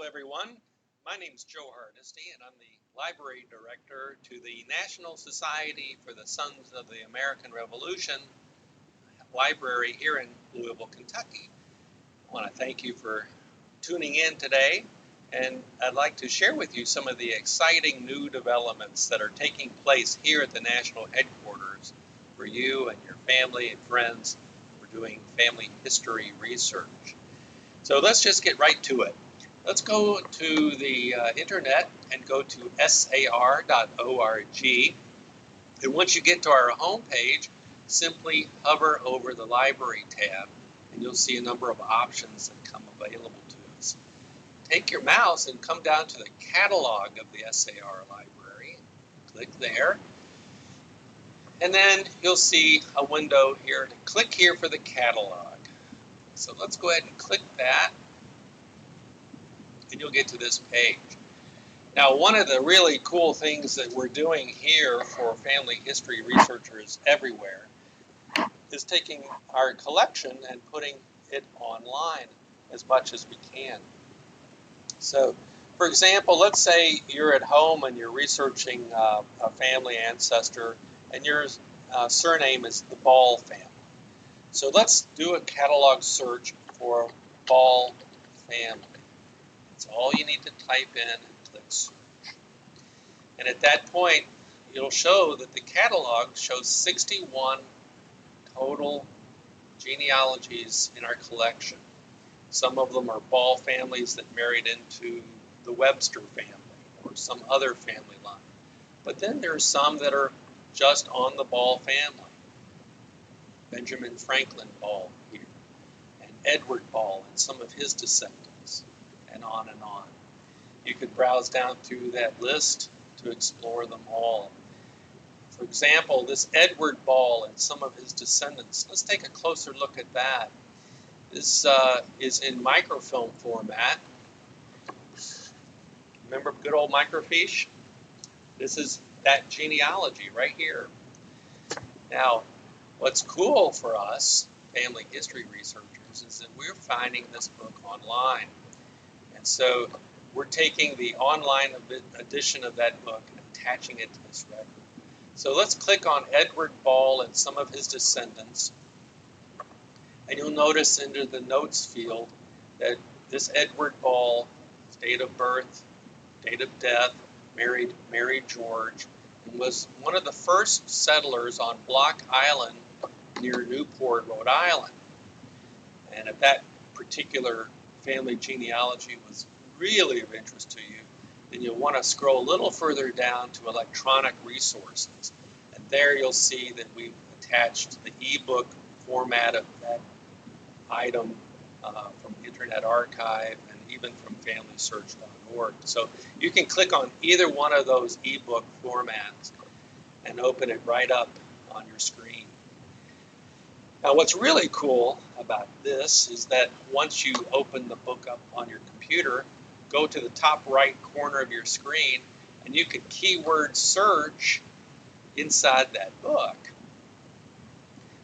Hello, everyone. My name is Joe Hardesty, and I'm the Library Director to the National Society for the Sons of the American Revolution Library here in Louisville, Kentucky. I want to thank you for tuning in today, and I'd like to share with you some of the exciting new developments that are taking place here at the National Headquarters for you and your family and friends who are doing family history research. So let's just get right to it. Let's go to the internet and go to sar.org. And once you get to our homepage, simply hover over the Library tab, and you'll see a number of options that come available to us. Take your mouse and come down to the catalog of the SAR Library. Click there. And then you'll see a window here. Click here for the catalog. So let's go ahead and click that, and you'll get to this page. Now, one of the really cool things that we're doing here for family history researchers everywhere is taking our collection and putting it online as much as we can. So, for example, let's say you're at home and you're researching a family ancestor, and your surname is the Ball family. So let's do a catalog search for Ball family. That's all you need to type in and click search. And at that point, it'll show that the catalog shows 61 total genealogies in our collection. Some of them are Ball families that married into the Webster family or some other family line. But then there's some that are just on the Ball family. Benjamin Franklin Ball here, and Edward Ball and some of his descendants, and on and on. You could browse down through that list to explore them all. For example, this Edward Ball and some of his descendants, let's take a closer look at that. This is in microfilm format. Remember good old microfiche? This is that genealogy right here. Now, what's cool for us, family history researchers, is that we're finding this book online. And so we're taking the online edition of that book and attaching it to this record. So let's click on Edward Ball and some of his descendants. And you'll notice under the notes field that this Edward Ball, his date of birth, date of death, married Mary George, and was one of the first settlers on Block Island near Newport, Rhode Island. And if that particular family genealogy was really of interest to you, then you'll want to scroll a little further down to electronic resources. And there you'll see that we've attached the ebook format of that item from Internet Archive and even from FamilySearch.org. So you can click on either one of those ebook formats and open it right up on your screen. Now, what's really cool about this is that once you open the book up on your computer, go to the top right corner of your screen, and you can keyword search inside that book.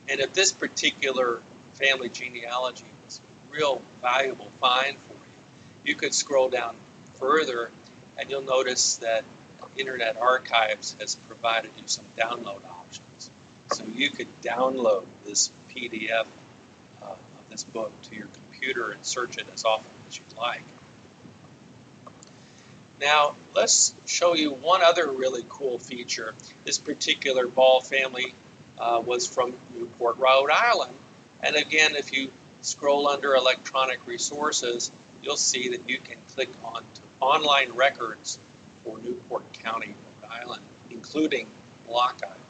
And if this particular family genealogy was a real valuable find for you, you could scroll down further, and you'll notice that Internet Archives has provided you some download options. So you could download this PDF of this book to your computer and search it as often as you'd like. Now, let's show you one other really cool feature. This particular Ball family was from Newport, Rhode Island. And again, if you scroll under electronic resources, you'll see that you can click on to online records for Newport County, Rhode Island, including Block Island.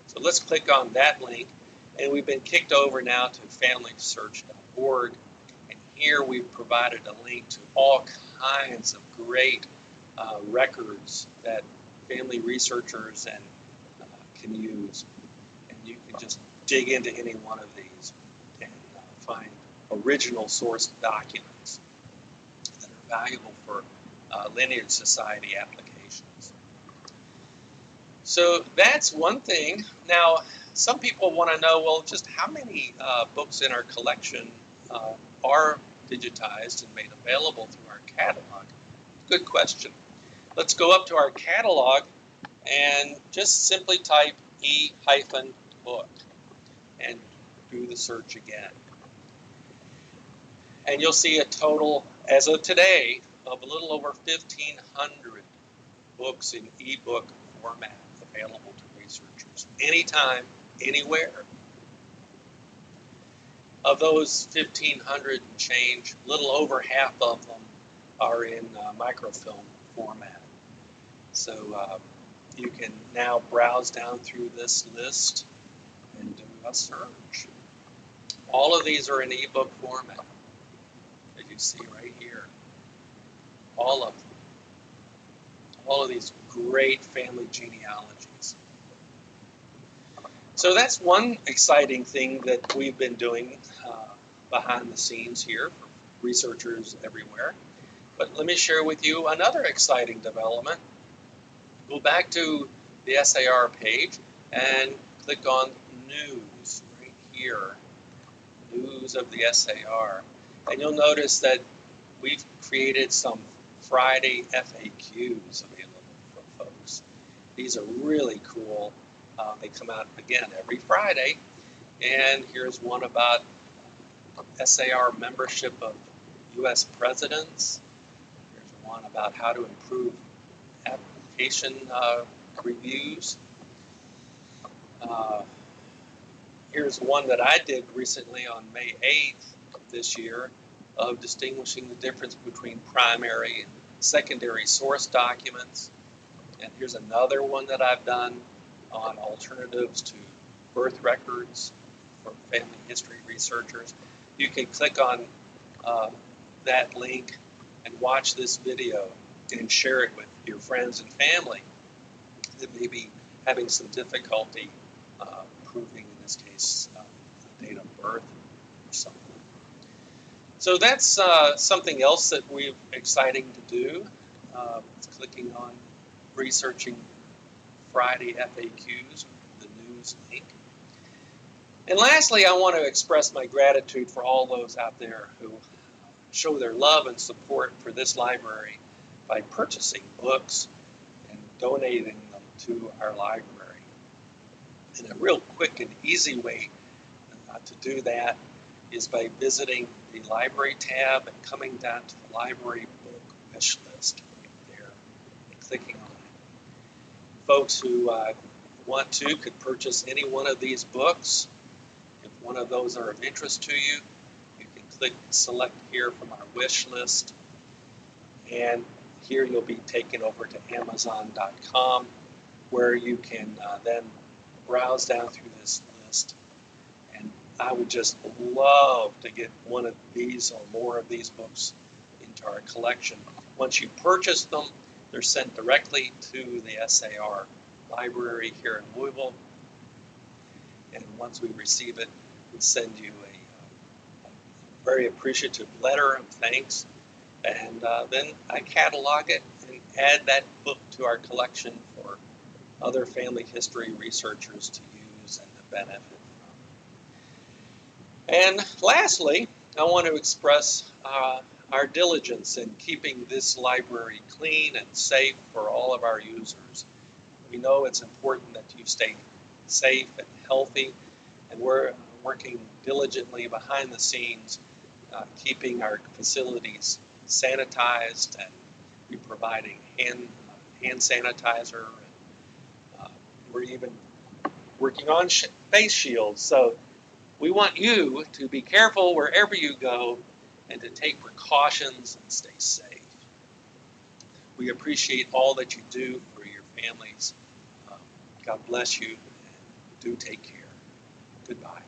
So let's click on that link, and we've been kicked over now to FamilySearch.org, and here we've provided a link to all kinds of great records that family researchers can use, and you can just dig into any one of these and find original source documents that are valuable for lineage society applications. So that's one thing. Now, some people want to know, well, just how many books in our collection are digitized and made available through our catalog? Good question. Let's go up to our catalog and just simply type e-book and do the search again. And you'll see a total, as of today, of a little over 1,500 books in ebook format available to researchers anytime, anywhere. Of those 1,500 and change, a little over half of them are in microfilm format. So you can now browse down through this list and do a search. All of these are in ebook format, as you see right here. All of them. All of these great family genealogies. So that's one exciting thing that we've been doing behind the scenes here for researchers everywhere. But let me share with you another exciting development. Go back to the SAR page and click on News right here. News of the SAR. And you'll notice that we've created some Friday FAQs available for folks. These are really cool. They come out again every Friday. And here's one about SAR membership of U.S. presidents. Here's one about how to improve application reviews. Here's one that I did recently on May 8th of this year of distinguishing the difference between primary and secondary source documents. And here's another one that I've done on alternatives to birth records for family history researchers. You can click on that link and watch this video and share it with your friends and family that may be having some difficulty proving, in this case, the date of birth or something. So that's something else that we're exciting to do. Clicking on researching Friday FAQs, the news link. And lastly, I want to express my gratitude for all those out there who show their love and support for this library by purchasing books and donating them to our library. And a real quick and easy way to do that is by visiting the library tab and coming down to the library book wish list right there and clicking on it. Folks who want to could purchase any one of these books. If one of those are of interest to you, you can click select here from our wish list, and here you'll be taken over to Amazon.com, where you can then browse down through this list. And I would just love to get one of these or more of these books into our collection. Once you purchase them, they're sent directly to the SAR library here in Louisville. And once we receive it, we send you a very appreciative letter of thanks. And then I catalog it and add that book to our collection for other family history researchers to use and to benefit from. And lastly, I want to express our diligence in keeping this library clean and safe for all of our users. We know it's important that you stay safe and healthy, and we're working diligently behind the scenes, keeping our facilities sanitized, and we're providing hand sanitizer. And, we're even working on face shields. So we want you to be careful wherever you go and to take precautions and stay safe. We appreciate all that you do for your families. God bless you, and do take care. Goodbye.